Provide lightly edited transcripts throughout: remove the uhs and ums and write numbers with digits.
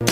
All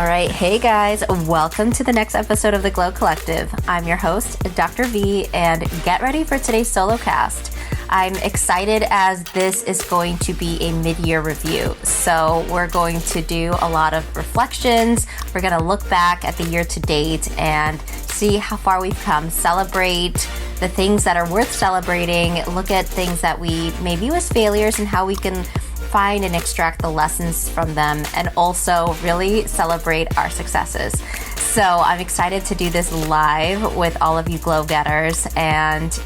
right, hey guys, welcome to the next episode of the Glow Collective. I'm your host, Dr. V, and get ready for today's solo cast. I'm excited as this is going to be a mid-year review. So we're going to do a lot of reflections. We're going to look back at the year to date and see how far we've come, celebrate the things that are worth celebrating, look at things that we may view as failures and how we can find and extract the lessons from them, and also really celebrate our successes. So I'm excited to do this live with all of you glow getters. And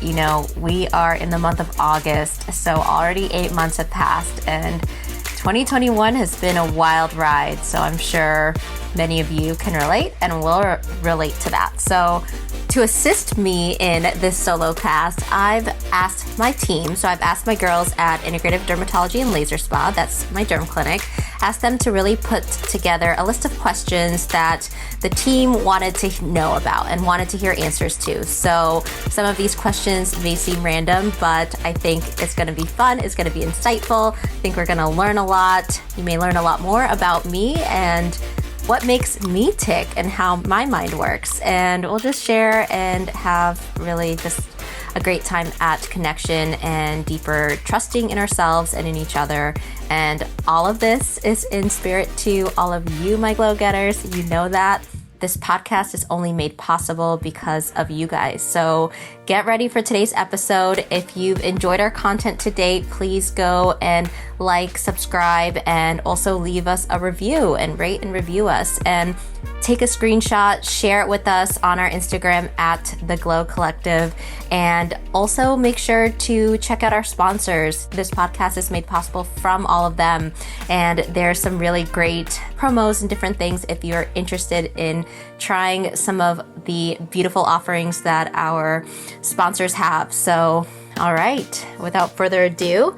we are in the month of August, so already 8 months have passed, and 2021 has been a wild ride. So I'm sure many of you can relate and will relate to that. So to assist me in this solo cast, I've asked my team, so I've asked my girls at Integrative Dermatology and Laser Spa, that's my derm clinic, asked them to really put together a list of questions that the team wanted to know about and wanted to hear answers to. So some of these questions may seem random, but I think it's going to be fun, it's going to be insightful. I think we're going to learn a lot. You may learn a lot more about me and what makes me tick and how my mind works. And we'll just share and have really just a great time at connection and deeper trusting in ourselves and in each other. And all of this is in spirit to all of you, my glow getters. You know that this podcast is only made possible because of you guys. So get ready for today's episode. If you've enjoyed our content to date, please go and like, subscribe, and also leave us a review and rate and review us. And take a screenshot, share it with us on our Instagram at The Glow Collective. And also make sure to check out our sponsors. This podcast is made possible from all of them. And there's some really great promos and different things if you're interested in trying some of the beautiful offerings that our sponsors have. So, all right, without further ado,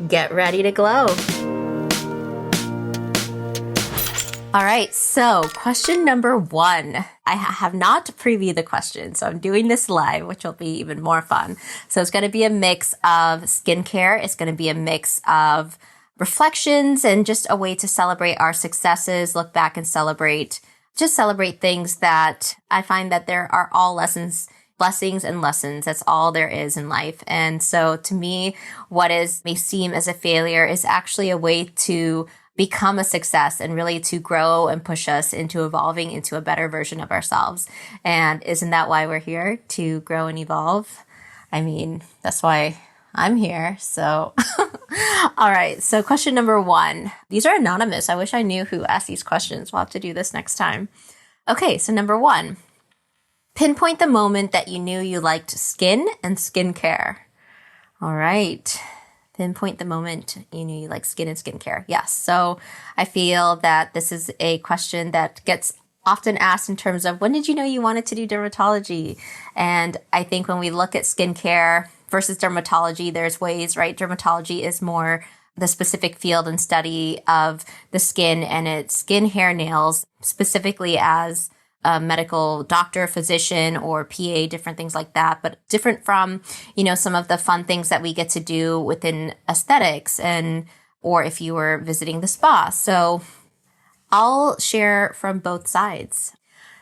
get ready to glow. All right, so question number one. I have not previewed the question, so I'm doing this live, which will be even more fun. So it's going to be a mix of skincare. It's going to be a mix of reflections and just a way to celebrate our successes, look back and celebrate things that I find that there are all blessings and lessons. That's all there is in life. And so to me, what may seem as a failure is actually a way to become a success and really to grow and push us into evolving into a better version of ourselves. And isn't that why we're here? To grow and evolve? I mean, that's why I'm here. So, all right. So question number one, these are anonymous. I wish I knew who asked these questions. We'll have to do this next time. Okay. So number one, pinpoint the moment that you knew you liked skin and skincare. All right. Pinpoint the moment you knew you liked skin and skincare. Yes. So I feel that this is a question that gets often asked in terms of when did you know you wanted to do dermatology? And I think when we look at skincare versus dermatology, there's ways, right? Dermatology is more the specific field and study of the skin and its skin, hair, nails, specifically as a medical doctor, physician, or PA, different things like that, but different from, some of the fun things that we get to do within aesthetics or if you were visiting the spa. So I'll share from both sides.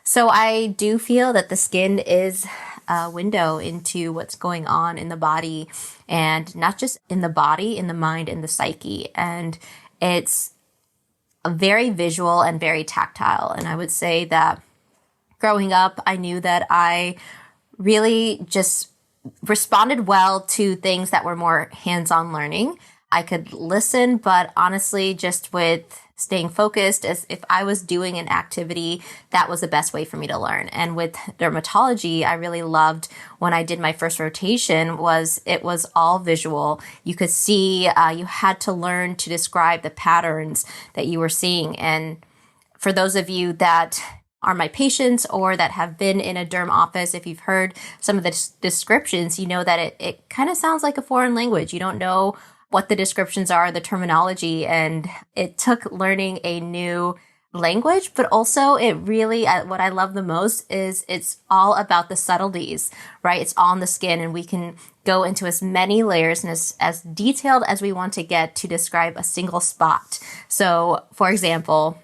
So I do feel that the skin is a window into what's going on in the body, and not just in the body, in the mind, in the psyche. And it's very visual and very tactile. And I would say that growing up, I knew that I really just responded well to things that were more hands-on learning. I could listen, but honestly, just with staying focused, as if I was doing an activity, that was the best way for me to learn. And with dermatology, I really loved when I did my first rotation it was all visual. You could see, you had to learn to describe the patterns that you were seeing. And for those of you that are my patients or that have been in a derm office, if you've heard some of the descriptions, you know that it kind of sounds like a foreign language. You don't know what the descriptions are, the terminology, and it took learning a new language, but also it really, what I love the most is it's all about the subtleties, right? It's all in the skin, and we can go into as many layers and as detailed as we want to get to describe a single spot. So for example,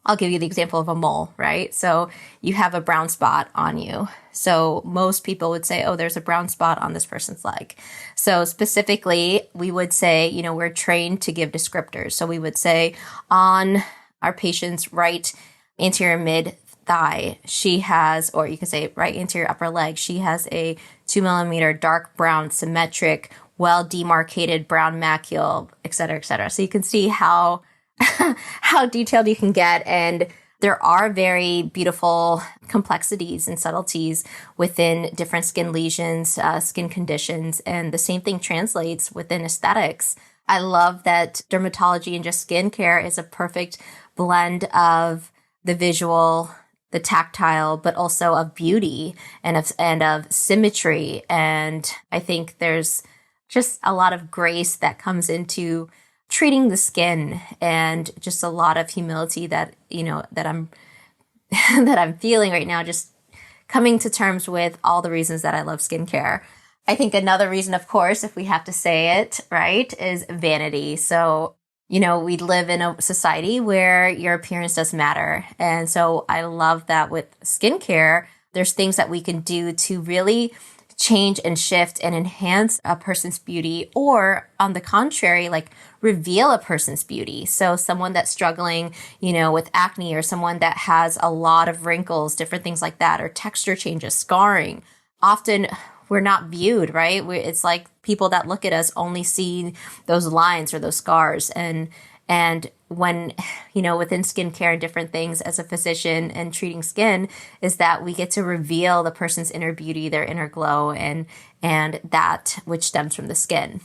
I'll give you the example of a mole, right? So you have a brown spot on you. So most people would say, oh, there's a brown spot on this person's leg. So specifically, we would say, we're trained to give descriptors. So we would say on our patient's right anterior mid thigh, she has, or you could say right anterior upper leg, she has a 2 millimeter dark brown, symmetric, well demarcated brown macule, et cetera, et cetera. So you can see how detailed you can get. And there are very beautiful complexities and subtleties within different skin lesions, skin conditions. And the same thing translates within aesthetics. I love that dermatology and just skincare is a perfect blend of the visual, the tactile, but also of beauty and of symmetry. And I think there's just a lot of grace that comes into treating the skin, and just a lot of humility that, that I'm that I'm feeling right now, just coming to terms with all the reasons that I love skincare. I think another reason, of course, if we have to say it, right, is vanity. So, we live in a society where your appearance does matter. And so I love that with skincare, there's things that we can do to really change and shift and enhance a person's beauty, or on the contrary, like reveal a person's beauty. So someone that's struggling, with acne, or someone that has a lot of wrinkles, different things like that, or texture changes, scarring. Often we're not viewed, right? It's like people that look at us only see those lines or those scars. And when, within skincare and different things as a physician and treating skin, is that we get to reveal the person's inner beauty, their inner glow, and that which stems from the skin.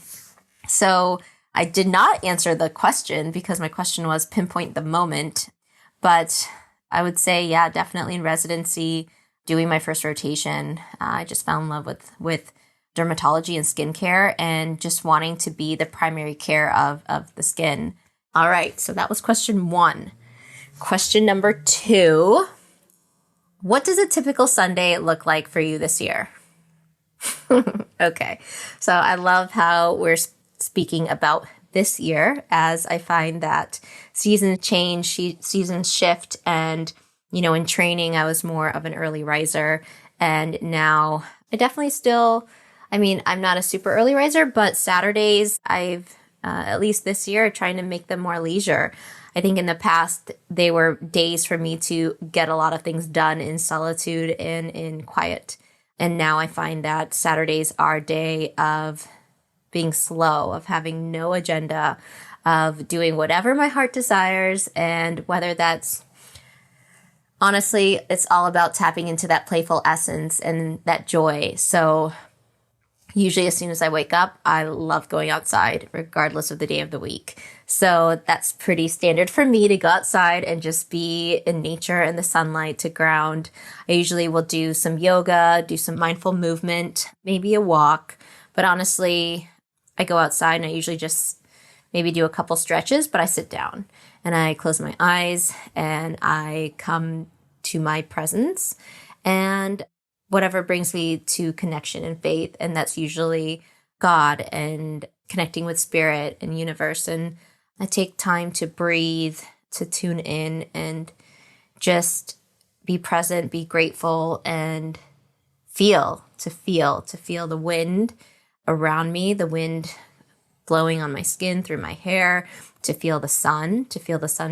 So I did not answer the question because my question was pinpoint the moment, but I would say, yeah, definitely in residency, doing my first rotation, I just fell in love with dermatology and skincare, and just wanting to be the primary care of the skin. All right, so that was question 1. Question number 2, what does a typical Sunday look like for you this year? Okay, so I love how we're speaking about this year, as I find that seasons change, seasons shift, and, in training, I was more of an early riser, and now I definitely still, I'm not a super early riser, but Saturdays, I've at least this year, trying to make them more leisure. I think in the past, they were days for me to get a lot of things done in solitude and in quiet. And now I find that Saturdays are a day of being slow, of having no agenda, of doing whatever my heart desires. And whether that's, honestly, it's all about tapping into that playful essence and that joy. So usually as soon as I wake up, I love going outside, regardless of the day of the week. So that's pretty standard for me, to go outside and just be in nature and the sunlight to ground. I usually will do some yoga, do some mindful movement, maybe a walk. But honestly, I go outside and I usually just maybe do a couple stretches, but I sit down and I close my eyes and I come to my presence and whatever brings me to connection and faith. And that's usually God and connecting with spirit and universe. And I take time to breathe, to tune in, and just be present, be grateful, and feel the wind around me, the wind blowing on my skin, through my hair, to feel the sun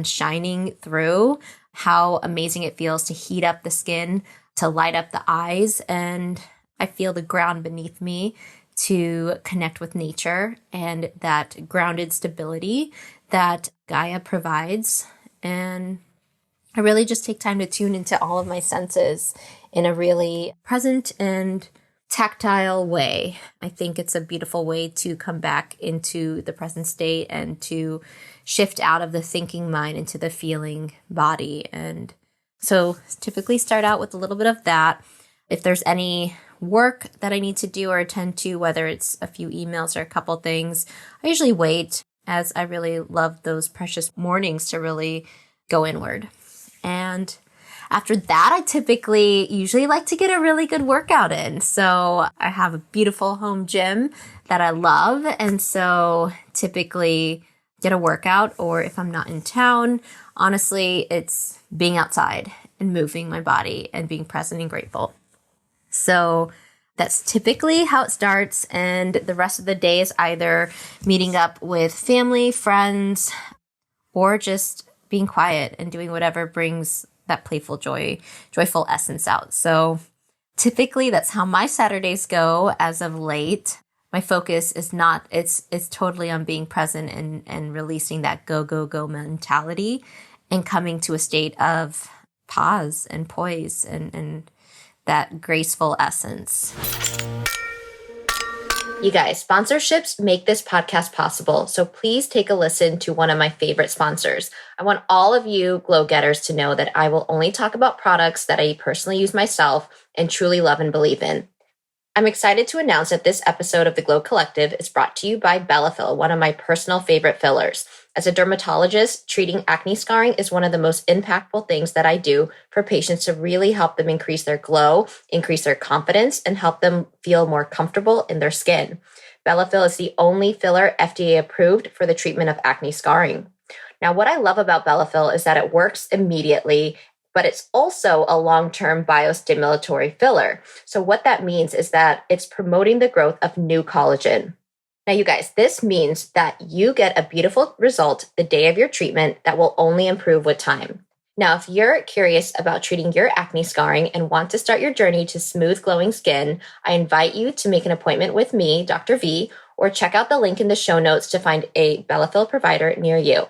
shining through. How amazing it feels to heat up the skin, to light up the eyes, and I feel the ground beneath me, to connect with nature and that grounded stability that Gaia provides. And I really just take time to tune into all of my senses in a really present and tactile way. I think it's a beautiful way to come back into the present state and to shift out of the thinking mind into the feeling body. And so typically start out with a little bit of that. If there's any work that I need to do or attend to, whether it's a few emails or a couple things, I usually wait, as I really love those precious mornings to really go inward. And after that, I typically usually like to get a really good workout in. So I have a beautiful home gym that I love. And so typically get a workout, or if I'm not in town, honestly, it's being outside and moving my body and being present and grateful. So that's typically how it starts. And the rest of the day is either meeting up with family, friends, or just being quiet and doing whatever brings that playful joyful essence out. So typically that's how my Saturdays go as of late. My focus is not, it's totally on being present and releasing that go, go, go mentality and coming to a state of pause and poise and that graceful essence. You guys, sponsorships make this podcast possible, so please take a listen to one of my favorite sponsors. I want all of you glow getters to know that I will only talk about products that I personally use myself and truly love and believe in. I'm excited to announce that this episode of the Glow Collective is brought to you by Bellafill, one of my personal favorite fillers. As a dermatologist, treating acne scarring is one of the most impactful things that I do for patients to really help them increase their glow, increase their confidence, and help them feel more comfortable in their skin. Bellafill is the only filler FDA approved for the treatment of acne scarring. Now, what I love about Bellafill is that it works immediately, but it's also a long-term biostimulatory filler. So what that means is that it's promoting the growth of new collagen. Now, you guys, this means that you get a beautiful result the day of your treatment that will only improve with time. Now, if you're curious about treating your acne scarring and want to start your journey to smooth, glowing skin, I invite you to make an appointment with me, Dr. V, or check out the link in the show notes to find a Bellafill provider near you.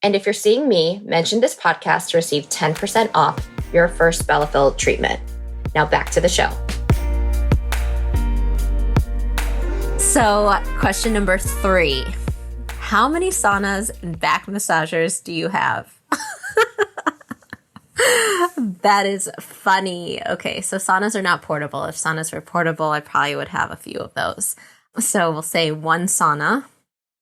And if you're seeing me, mention this podcast to receive 10% off your first Bellafill treatment. Now back to the show. So question number 3, how many saunas and back massagers do you have? That is funny. Okay, so saunas are not portable. If saunas were portable, I probably would have a few of those. So we'll say 1 sauna,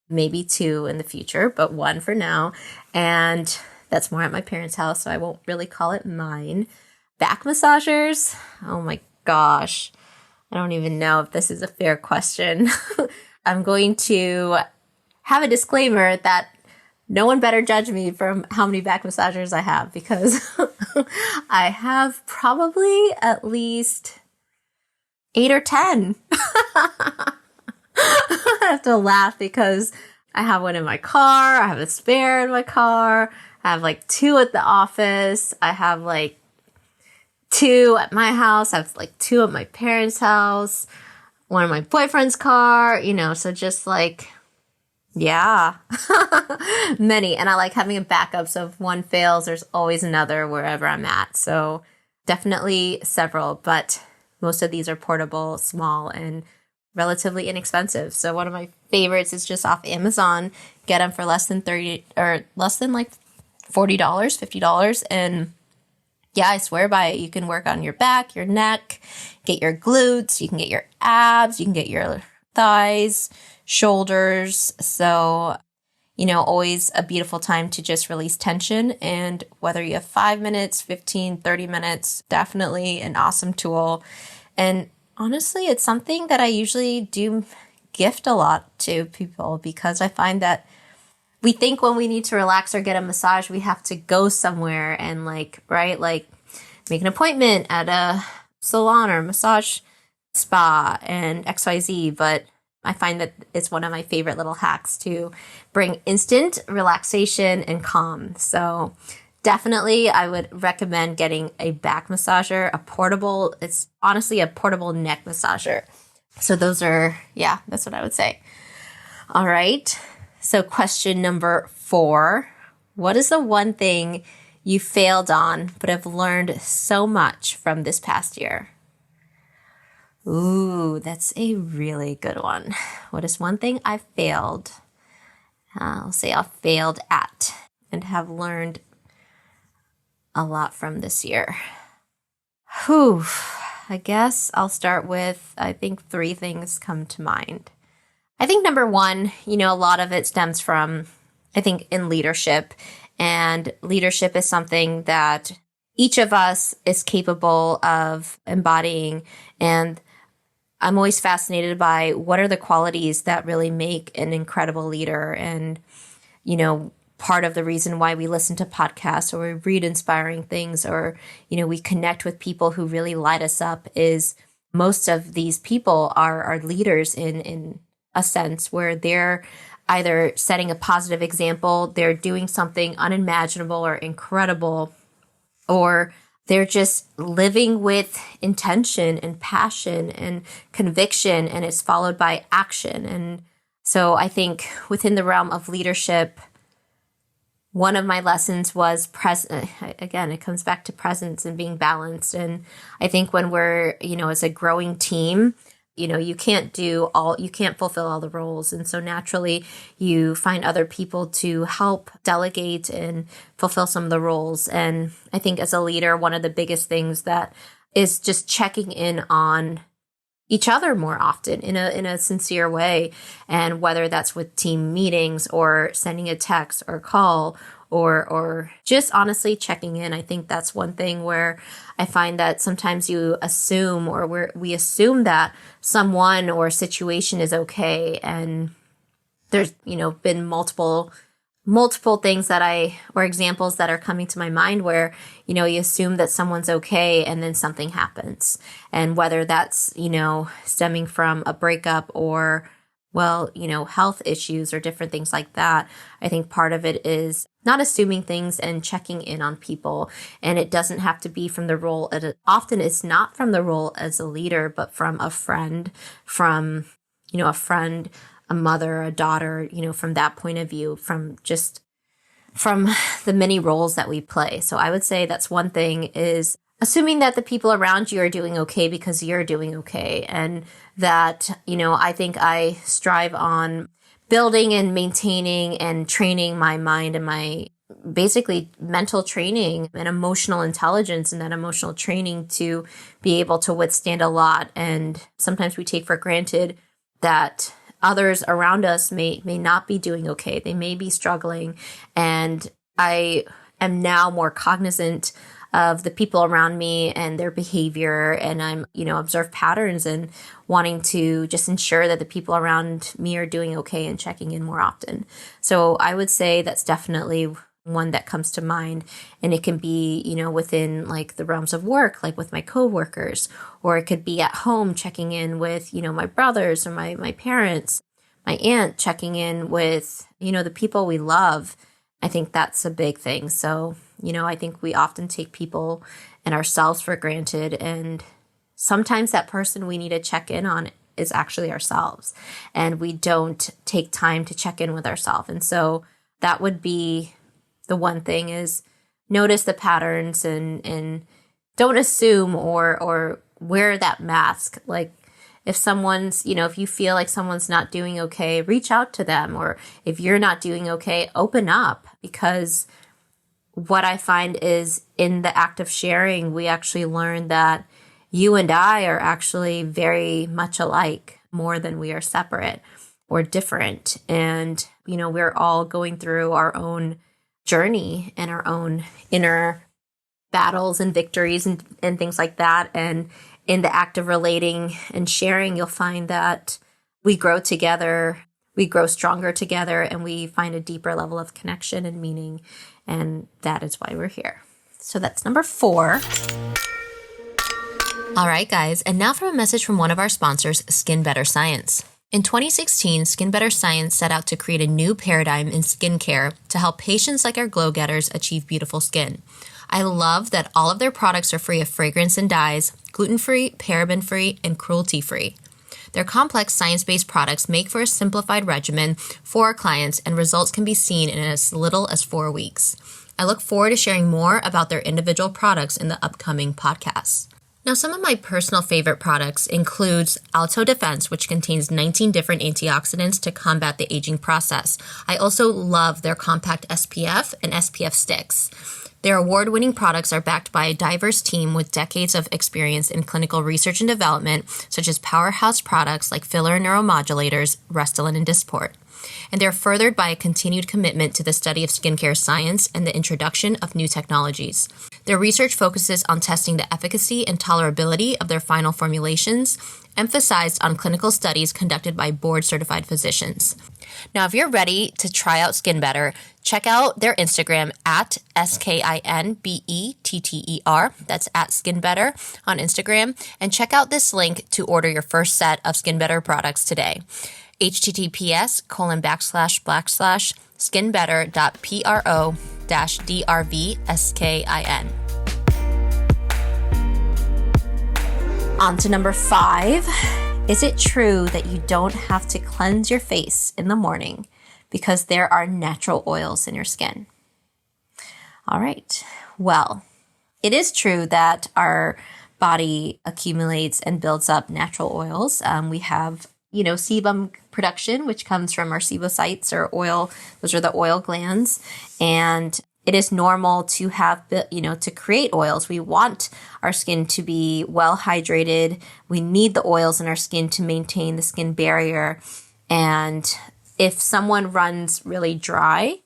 maybe 2 in the future, but 1 for now. And that's more at my parents' house, so I won't really call it mine. Back massagers? Oh my gosh. I don't even know if this is a fair question. I'm going to have a disclaimer that no one better judge me from how many back massagers I have, because I have probably at least 8 or 10. I have to laugh because I have one in my car. I have a spare in my car. I have like 2 at the office. I have like 2 at my house. I have like 2 at my parents' house. 1 in my boyfriend's car, so just like, yeah, many. And I like having a backup. So if one fails, there's always another wherever I'm at. So definitely several, but most of these are portable, small, and relatively inexpensive. So one of my favorites is just off Amazon. Get them for less than $30 or less than like $40, $50. And yeah, I swear by it. You can work on your back, your neck, get your glutes, you can get your abs, you can get your thighs, shoulders. So, always a beautiful time to just release tension. And whether you have 5 minutes, 15, 30 minutes, definitely an awesome tool. And honestly, it's something that I usually do gift a lot to people, because I find that we think when we need to relax or get a massage, we have to go somewhere and make an appointment at a salon or massage spa and XYZ. But I find that it's one of my favorite little hacks to bring instant relaxation and calm. So definitely I would recommend getting a back massager, it's honestly a portable neck massager. So that's what I would say. All right. So question number 4, what is the one thing you failed on but have learned so much from this past year? Ooh, that's a really good one. What is one thing I failed? I'll say I failed at and have learned a lot from this year. I guess I'll start with, I think 3 things come to mind. I think number 1, a lot of it stems from, I think, in leadership And leadership is something that each of us is capable of embodying. And I'm always fascinated by what are the qualities that really make an incredible leader. And, part of the reason why we listen to podcasts or we read inspiring things or, we connect with people who really light us up is most of these people are leaders in a sense where they're either setting a positive example, they're doing something unimaginable or incredible, or they're just living with intention and passion and conviction, and it's followed by action. And so I think within the realm of leadership, one of my lessons was again, it comes back to presence and being balanced. And I think when we're, as a growing team, you can't fulfill all the roles. And so naturally you find other people to help delegate and fulfill some of the roles. And I think as a leader, one of the biggest things that is just checking in on each other more often in a sincere way. And whether that's with team meetings or sending a text or call or just honestly checking in. I think that's one thing where I find that sometimes you assume or we assume that someone or situation is okay. And there's, been multiple things or examples that are coming to my mind where, you assume that someone's okay and then something happens. And whether that's, stemming from a breakup or, health issues or different things like that. I think part of it is not assuming things and checking in on people. And it doesn't have to be from the role. Often it's not from the role as a leader, but from a friend, a mother, a daughter, from that point of view, from the many roles that we play. So I would say that's one thing is assuming that the people around you are doing okay because you're doing okay. And that, I think I strive on building and maintaining and training my mind and my basically mental training and emotional intelligence and that emotional training to be able to withstand a lot. And sometimes we take for granted that others around us may not be doing okay. They may be struggling. And I am now more cognizant of the people around me and their behavior. And I'm, observe patterns and wanting to just ensure that the people around me are doing okay and checking in more often. So I would say that's definitely one that comes to mind. And it can be, within like the realms of work, like with my coworkers, or it could be at home checking in with, my brothers or my parents, my aunt checking in with, the people we love. I think that's a big thing. So, I think we often take people and ourselves for granted. And sometimes that person we need to check in on is actually ourselves. And we don't take time to check in with ourselves. And so that would be the one thing is notice the patterns and don't assume or wear that mask. Like if someone's, if you feel like someone's not doing okay, reach out to them. Or if you're not doing okay, open up. Because what I find is in the act of sharing, we actually learn that you and I are actually very much alike, more than we are separate or different. And, we're all going through our own journey and our own inner battles and victories and things like that. And in the act of relating and sharing, you'll find that we grow together, we grow stronger together, and we find a deeper level of connection and meaning. And that is why we're here. So that's number 4. All right, guys. And now for a message from one of our sponsors, Skin Better Science. In 2016, Skin Better Science set out to create a new paradigm in skincare to help patients like our glow getters achieve beautiful skin. I love that all of their products are free of fragrance and dyes, gluten-free, paraben-free, and cruelty-free. Their complex science-based products make for a simplified regimen for our clients, and results can be seen in as little as 4 weeks. I look forward to sharing more about their individual products in the upcoming podcasts. Now, some of my personal favorite products includes Alto Defense, which contains 19 different antioxidants to combat the aging process. I also love their compact SPF and SPF sticks. Their award-winning products are backed by a diverse team with decades of experience in clinical research and development, such as powerhouse products like filler and neuromodulators, Restylane and Dysport. and they're furthered by a continued commitment to the study of skincare science and the introduction of new technologies. Their research focuses on testing the efficacy and tolerability of their final formulations, emphasized on clinical studies conducted by board-certified physicians. Now, if you're ready to try out Skin Better, check out their Instagram at SKINBETTER. That's at Skin Better on Instagram. And check out this link to order your first set of Skin Better products today. https://skinbetter.pro-drvskin. On to number 5. Is it true that you don't have to cleanse your face in the morning because there are natural oils in your skin? All right. Well, it is true that our body accumulates and builds up natural oils. We have, sebum production, which comes from our sebocytes or oil. Those are the oil glands. And it is normal to have, to create oils. We want our skin to be well hydrated. We need the oils in our skin to maintain the skin barrier. And if someone runs really dry,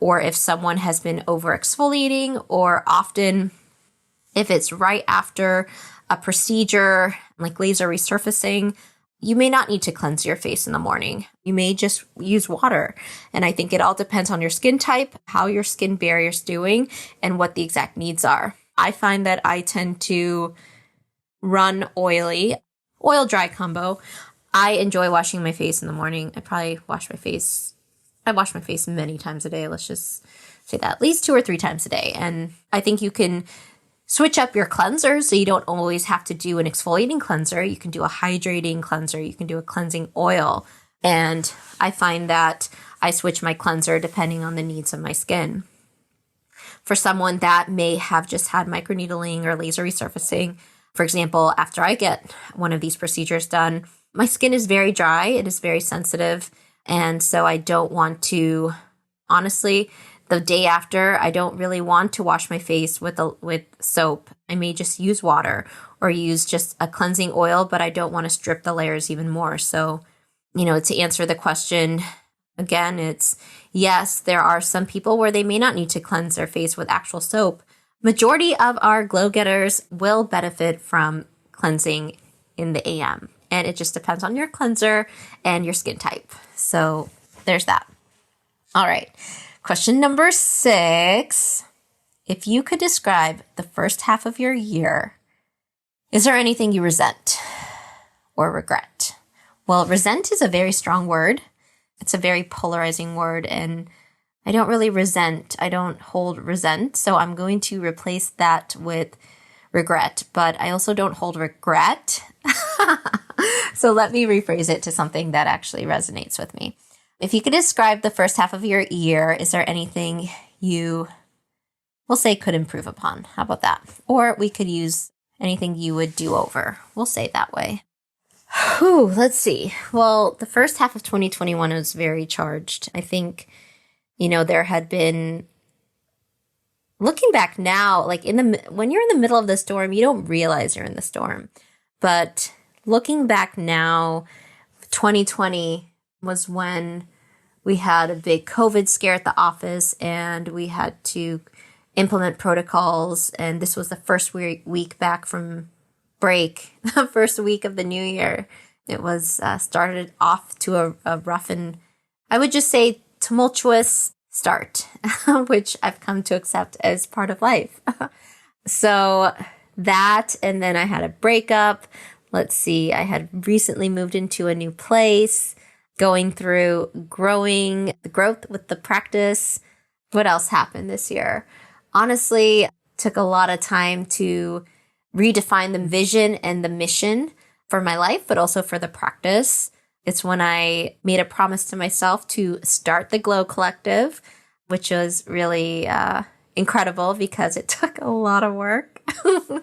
or if someone has been over exfoliating, or often if it's right after a procedure like laser resurfacing, you may not need to cleanse your face in the morning. You may just use water. And I think it all depends on your skin type, how your skin barrier is doing, and what the exact needs are. I find that I tend to run oily, oil-dry combo. I enjoy washing my face in the morning. I wash my face many times a day. Let's just say that, at least 2 or 3 times a day. And I think you can switch up your cleanser so you don't always have to do an exfoliating cleanser. You can do a hydrating cleanser. You can do a cleansing oil. And I find that I switch my cleanser depending on the needs of my skin. For someone that may have just had microneedling or laser resurfacing, for example, after I get one of these procedures done, my skin is very dry. It is very sensitive. And so I don't want to, honestly, the day after, I don't really want to wash my face with soap. I may just use water or use just a cleansing oil, but I don't want to strip the layers even more. So, to answer the question, again, it's yes, there are some people where they may not need to cleanse their face with actual soap. Majority of our glow getters will benefit from cleansing in the AM. And it just depends on your cleanser and your skin type. So there's that. All right. Question number 6. If you could describe the first half of your year, is there anything you resent or regret? Well, resent is a very strong word. It's a very polarizing word, and I don't really resent. I don't hold resent. So I'm going to replace that with regret, but I also don't hold regret. So let me rephrase it to something that actually resonates with me. If you could describe the first half of your year, is there anything you will say could improve upon? How about that? Or we could use anything you would do over. We'll say it that way. Let's see. Well, the first half of 2021 was very charged. I think, there had been, looking back now, like when you're in the middle of the storm, you don't realize you're in the storm. But looking back now, 2020 was when we had a big COVID scare at the office and we had to implement protocols. And this was the first week back from break, the first week of the new year. It was started off to a rough and I would just say tumultuous start, which I've come to accept as part of life. So that, and then I had a breakup. Let's see, I had recently moved into a new place, going through growth with the practice. What else happened this year? Honestly, took a lot of time to redefine the vision and the mission for my life, but also for the practice. It's when I made a promise to myself to start the Glow Collective, which was really incredible because it took a lot of work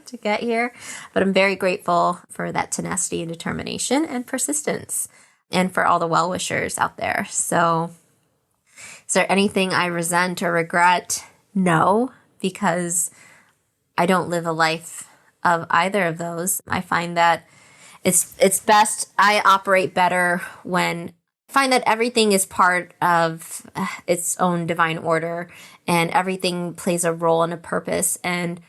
to get here. But I'm very grateful for that tenacity and determination and persistence, and for all the well-wishers out there. So is there anything I resent or regret? No, because I don't live a life of either of those. I find that it's best, I operate better when find that everything is part of its own divine order, and everything plays a role and a purpose, and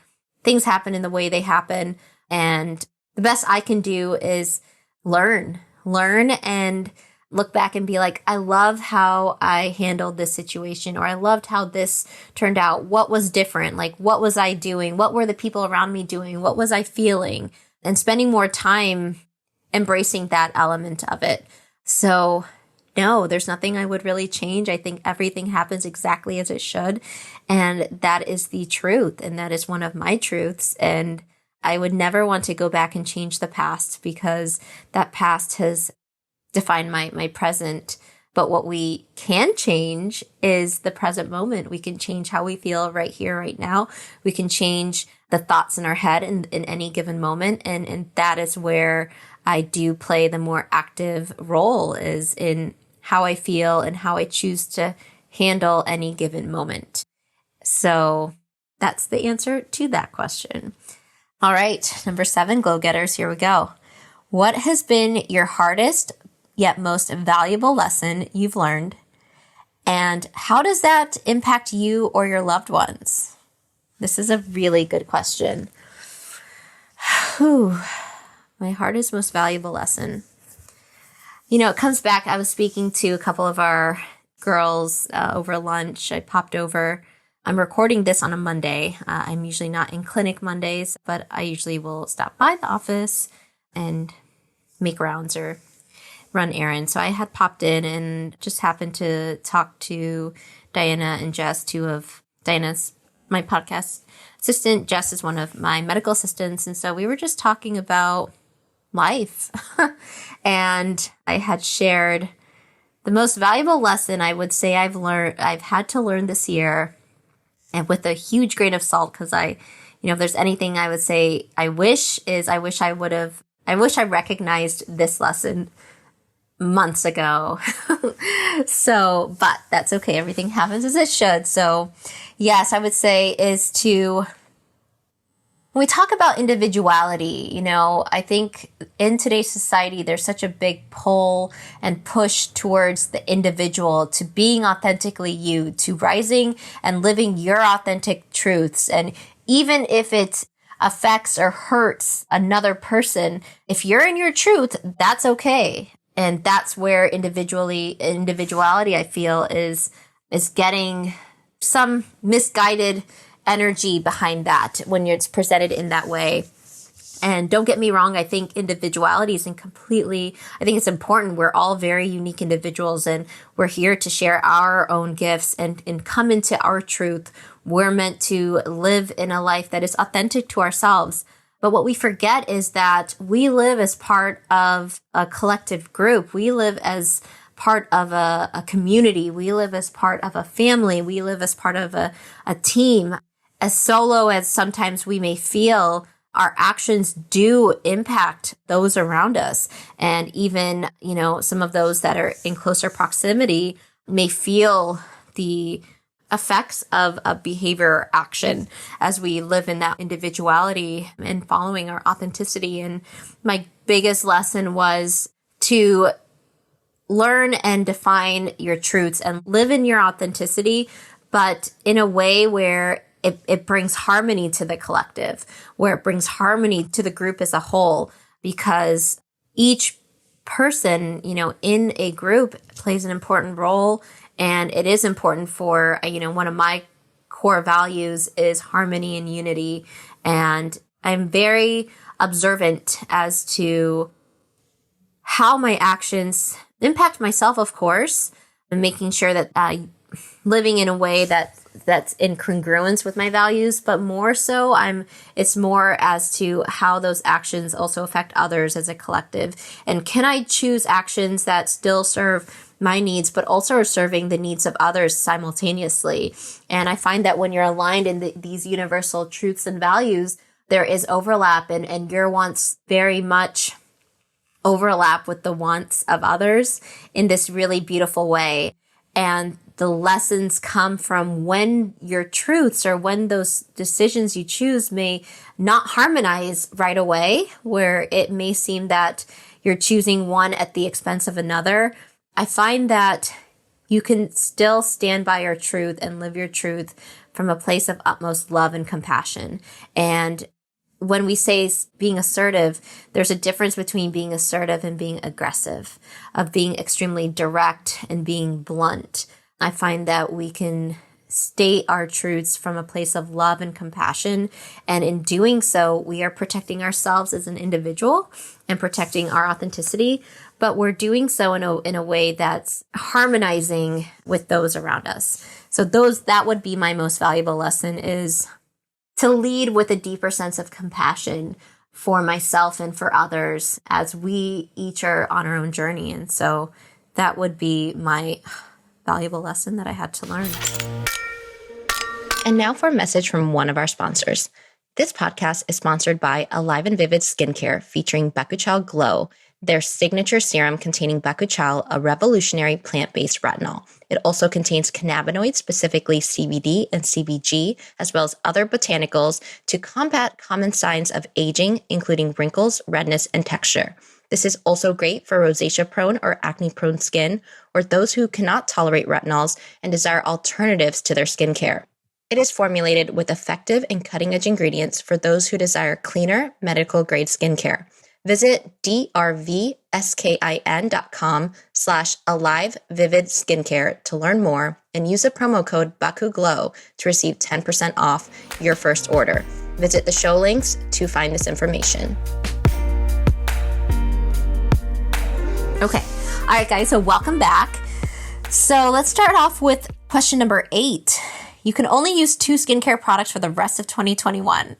things happen in the way they happen. And the best I can do is learn and look back and be like, I love how I handled this situation, or I loved how this turned out. What was different? Like, what was I doing? What were the people around me doing? What was I feeling? And spending more time embracing that element of it. So no, there's nothing I would really change. I think everything happens exactly as it should. And that is the truth. And that is one of my truths. And I would never want to go back and change the past, because that past has defined my present. But what we can change is the present moment. We can change how we feel right here, right now. We can change the thoughts in our head in any given moment. And that is where I do play the more active role, is in how I feel and how I choose to handle any given moment. So that's the answer to that question. All right, number 7, Glow Getters, here we go. What has been your hardest yet most valuable lesson you've learned? And how does that impact you or your loved ones? This is a really good question. Whew. My hardest, most valuable lesson. It comes back. I was speaking to a couple of our girls over lunch. I popped over. I'm recording this on a Monday. I'm usually not in clinic Mondays, but I usually will stop by the office and make rounds or run errands. So I had popped in and just happened to talk to Diana and Jess, two of Diana's my podcast assistant. Jess is one of my medical assistants. And so we were just talking about life. And I had shared the most valuable lesson I would say I've had to learn this year, and with a huge grain of salt, because if there's anything I would say I wish I recognized this lesson months ago. So, but that's okay. Everything happens as it should. So yes, I would say is to, when we talk about individuality, I think in today's society, there's such a big pull and push towards the individual, to being authentically you, to rising and living your authentic truths. And even if it affects or hurts another person, if you're in your truth, that's okay. And that's where individuality, I feel, is getting some misguided energy behind that when it's presented in that way. And don't get me wrong, I think individuality is I think it's important. We're all very unique individuals, and we're here to share our own gifts and come into our truth. We're meant to live in a life that is authentic to ourselves. But what we forget is that we live as part of a collective group. We live as part of a community. We live as part of a family. We live as part of a team. As solo as sometimes we may feel, our actions do impact those around us. And even, some of those that are in closer proximity may feel the effects of a behavior or action as we live in that individuality and following our authenticity. And my biggest lesson was to learn and define your truths and live in your authenticity, but in a way where it brings harmony to the collective, where it brings harmony to the group as a whole, because each person, in a group plays an important role. And it is important for, one of my core values is harmony and unity. And I'm very observant as to how my actions impact myself, of course, and making sure that living in a way that's in congruence with my values, but more so it's more as to how those actions also affect others as a collective. And can I choose actions that still serve my needs, but also are serving the needs of others simultaneously? And I find that when you're aligned in these universal truths and values, there is overlap, and your wants very much overlap with the wants of others in this really beautiful way. And the lessons come from when your truths or when those decisions you choose may not harmonize right away, where it may seem that you're choosing one at the expense of another. I find that you can still stand by your truth and live your truth from a place of utmost love and compassion. And when we say being assertive, there's a difference between being assertive and being aggressive, of being extremely direct and being blunt. I find that we can state our truths from a place of love and compassion. And in doing so, we are protecting ourselves as an individual and protecting our authenticity, but we're doing so in a way that's harmonizing with those around us. So that would be my most valuable lesson, is to lead with a deeper sense of compassion for myself and for others as we each are on our own journey. And so that would be my valuable lesson that I had to learn. And now for a message from one of our sponsors. This podcast is sponsored by Alive and Vivid Skincare, featuring Bakuchiol Glow, their signature serum containing bakuchiol, a revolutionary plant-based retinol. It also contains cannabinoids, specifically CBD and CBG, as well as other botanicals to combat common signs of aging, including wrinkles, redness, and texture. This is also great for rosacea-prone or acne-prone skin, or those who cannot tolerate retinols and desire alternatives to their skincare. It is formulated with effective and cutting-edge ingredients for those who desire cleaner, medical-grade skincare. Visit drvskin.com/alivevividskincare to learn more and use the promo code BAKUGLOW to receive 10% off your first order. Visit the show links to find this information. Okay. All right, guys. So welcome back. So let's start off with question number 8. You can only use 2 skincare products for the rest of 2021.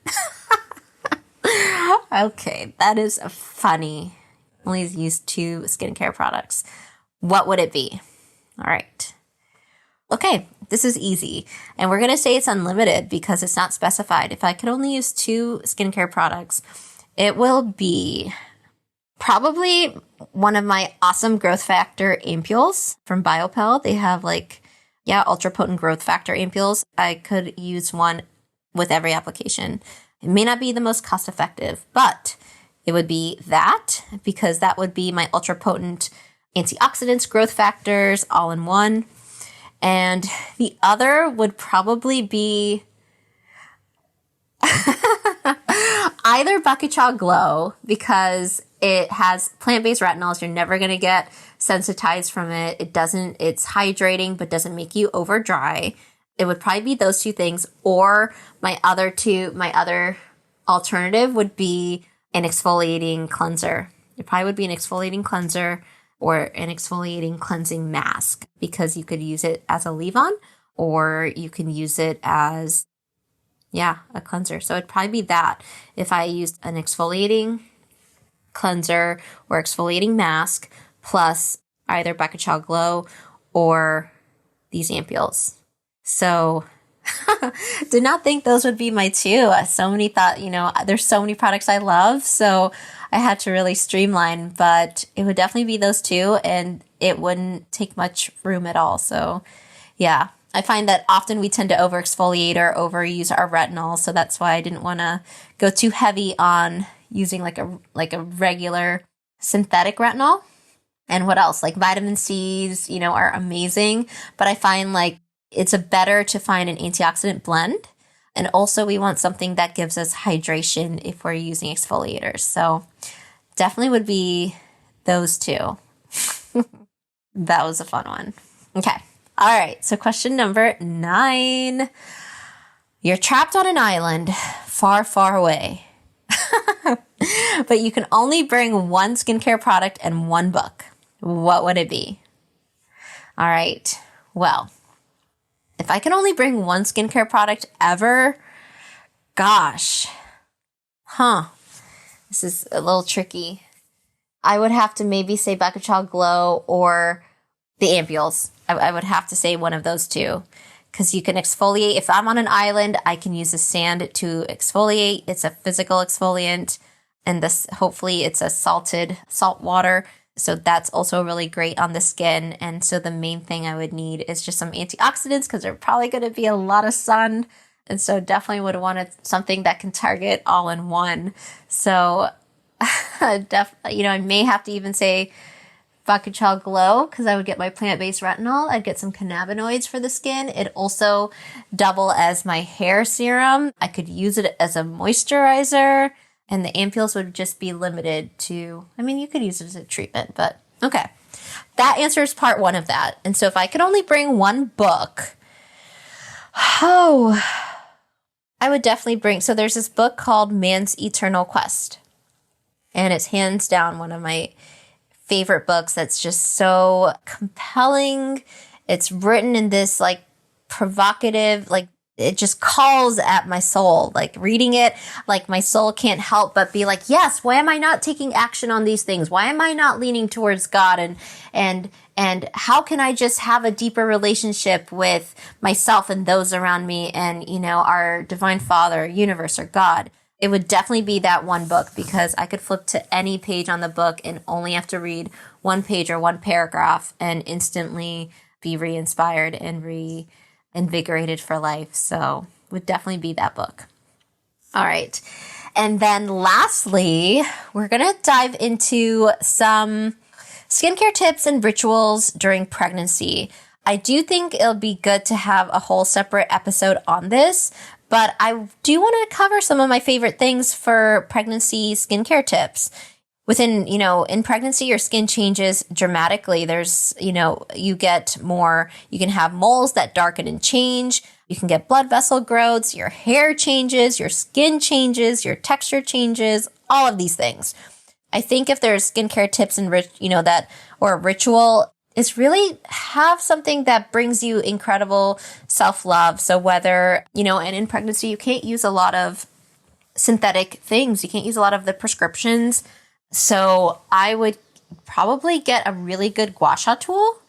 Okay, that is funny. Only use 2 skincare products. What would it be? All right. Okay, this is easy. And we're going to say it's unlimited because it's not specified. If I could only use 2 skincare products, it will be probably one of my awesome growth factor ampules from BioPel. They have ultra potent growth factor ampules. I could use one with every application. It may not be the most cost effective, but it would be that, because that would be my ultra potent antioxidants, growth factors, all in one. And the other would probably be either Bakuchiol Glow, because it has plant-based retinols. You're never going to get sensitized from it. It's hydrating, but doesn't make you over dry. It would probably be those 2 things. Or my other alternative would be an exfoliating cleanser. It probably would be an exfoliating cleanser or an exfoliating cleansing mask, because you could use it as a leave-on or you can use it as, a cleanser. So it'd probably be that if I used an exfoliating cleanser or exfoliating mask plus either Bakuchiol Glow or these ampules. So did not think those would be my 2. So many thought, there's so many products I love. So I had to really streamline, but it would definitely be those 2 and it wouldn't take much room at all. So yeah, I find that often we tend to over exfoliate or overuse our retinol. So that's why I didn't want to go too heavy on using like a regular synthetic retinol. And what else? Like vitamin C's, are amazing, but I find it's better to find an antioxidant blend. And also we want something that gives us hydration if we're using exfoliators. So definitely would be those 2. That was a fun one. Okay. All right. So question number 9. You're trapped on an island far, far away, but you can only bring 1 skincare product and 1 book. What would it be? All right. Well, if I can only bring 1 skincare product ever, gosh, this is a little tricky. I would have to maybe say Bakuchiol Glow or the ampules. I would have to say one of those 2, because you can exfoliate. If I'm on an island, I can use the sand to exfoliate. It's a physical exfoliant, and hopefully it's a salt water. So that's also really great on the skin. And so the main thing I would need is just some antioxidants, because there's probably going to be a lot of sun. And so definitely would want something that can target all in one. So I may have to even say Bakuchild Glow because I would get my plant-based retinol. I'd get some cannabinoids for the skin. It'd also double as my hair serum. I could use it as a moisturizer, and the ampules would just be limited to, I mean, you could use it as a treatment, but okay. That answers part one of that. And so if I could only bring one book, I would definitely bring, so there's this book called Man's Eternal Quest. And it's hands down one of my favorite books that's just so compelling. It's written in this like provocative, like it just calls at my soul. Like reading it, like my soul can't help but be like, yes, why am I not taking action on these things? Why am I not leaning towards God? And how can I just have a deeper relationship with myself and those around me and, you know, our divine Father, universe, or God? It would definitely be that one book because I could flip to any page on the book and only have to read one page or one paragraph and instantly be re-inspired and reinvigorated for life. So would definitely be that book. All right. And then lastly, we're going to dive into some skincare tips and rituals during pregnancy. I do think it'll be good to have a whole separate episode on this, but I do want to cover some of my favorite things for pregnancy skincare tips. Within, you know, in pregnancy, your skin changes dramatically. There's, you know, you get more, you can have moles that darken and change. You can get blood vessel growths, your hair changes, your skin changes, your texture changes, all of these things. I think if there's skincare tips and, you know, that, or a ritual, is really have something that brings you incredible self-love. So whether, you know, and in pregnancy, you can't use a lot of synthetic things. You can't use a lot of the prescriptions. So I would probably get a really good gua sha tool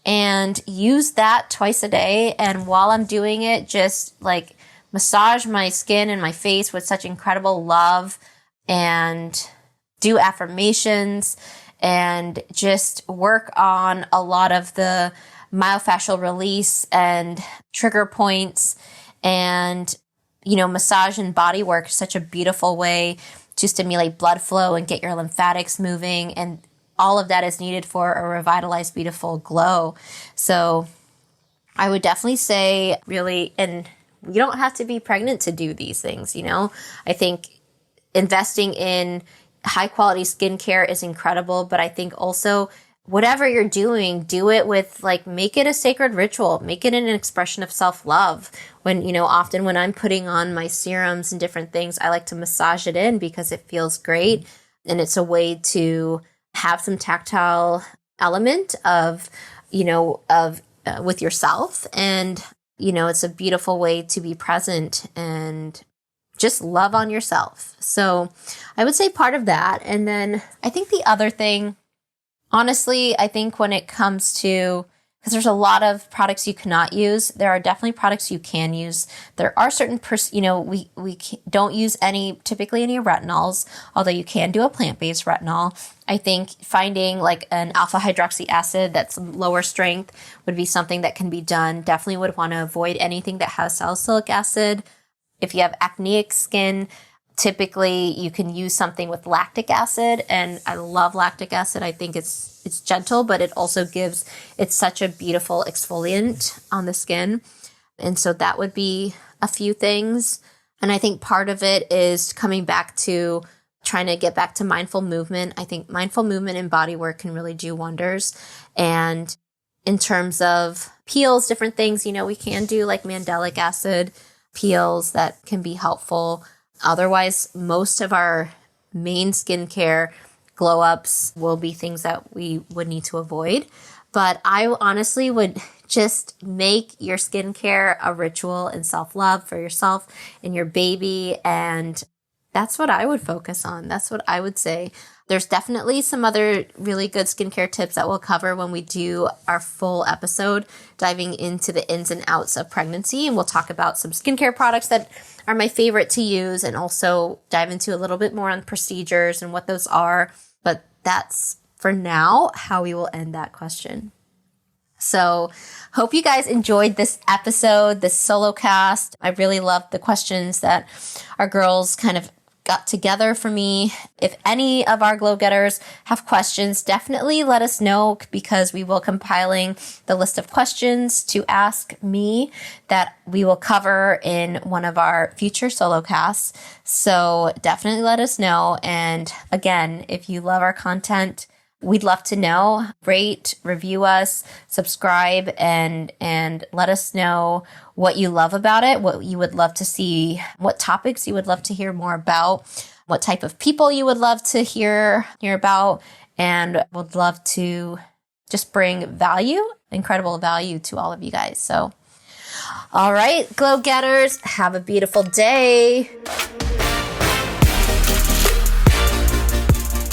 and use that twice a day. And while I'm doing it, just like massage my skin and my face with such incredible love and do affirmations and just work on a lot of the myofascial release and trigger points and, you know, massage and body work is such a beautiful way to stimulate blood flow and get your lymphatics moving. And all of that is needed for a revitalized, beautiful glow. So I would definitely say really, and you don't have to be pregnant to do these things, you know, I think investing in high quality skincare is incredible, but I think also whatever you're doing, do it with like, make it a sacred ritual, make it an expression of self-love. When, you know, often when I'm putting on my serums and different things, I like to massage it in because it feels great. And it's a way to have some tactile element of, you know, with yourself. And, you know, it's a beautiful way to be present and just love on yourself. So I would say part of that. And then I think the other thing, honestly, I think when it comes to, because there's a lot of products you cannot use, there are definitely products you can use. There are certain, you know, we don't use typically any retinols, although you can do a plant-based retinol. I think finding like an alpha hydroxy acid that's lower strength would be something that can be done. Definitely would want to avoid anything that has salicylic acid. If you have acneic skin, typically you can use something with lactic acid, and I love lactic acid. I think it's gentle, but it also it's such a beautiful exfoliant on the skin. And so that would be a few things. And I think part of it is coming back to trying to get back to mindful movement. I think mindful movement and body work can really do wonders. And in terms of peels, different things, you know, we can do like mandelic acid peels that can be helpful. Otherwise, most of our main skincare glow ups will be things that we would need to avoid. But I honestly would just make your skincare a ritual and self-love for yourself and your baby. And that's what I would focus on. That's what I would say. There's definitely some other really good skincare tips that we'll cover when we do our full episode, diving into the ins and outs of pregnancy. And we'll talk about some skincare products that are my favorite to use and also dive into a little bit more on procedures and what those are. But that's, for now, how we will end that question. So hope you guys enjoyed this episode, this solo cast. I really loved the questions that our girls kind of got together for me. If any of our Glow Getters have questions, definitely let us know, because we will compiling the list of questions to ask me that we will cover in one of our future solo casts. So definitely let us know. And again, if you love our content, we'd love to know. Rate, review us, subscribe, and let us know what you love about it, what you would love to see, what topics you would love to hear more about, what type of people you would love to hear about, and would love to just bring value, incredible value to all of you guys. So, all right, Glow Getters, have a beautiful day.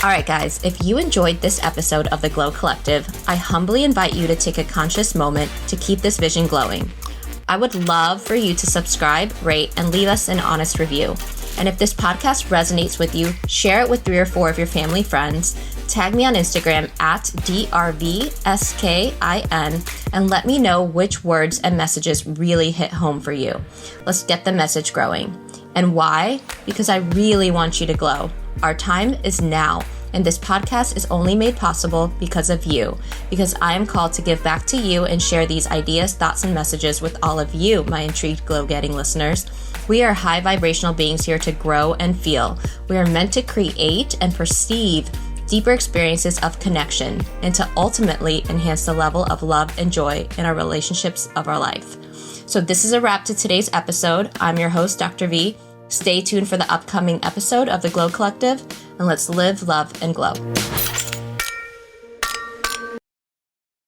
All right, guys, if you enjoyed this episode of the Glow Collective, I humbly invite you to take a conscious moment to keep this vision glowing. I would love for you to subscribe, rate, and leave us an honest review. And if this podcast resonates with you, share it with 3 or 4 of your family friends, tag me on Instagram at DRVSKIN, and let me know which words and messages really hit home for you. Let's get the message growing. And why? Because I really want you to glow. Our time is now, and this podcast is only made possible because of you, because I am called to give back to you and share these ideas, thoughts, and messages with all of you, my intrigued glow-getting listeners. We are high vibrational beings here to grow and feel. We are meant to create and perceive deeper experiences of connection and to ultimately enhance the level of love and joy in our relationships of our life. So this is a wrap to today's episode. I'm your host, Dr.V. Stay tuned for the upcoming episode of the Glow Collective, and let's live, love, and glow.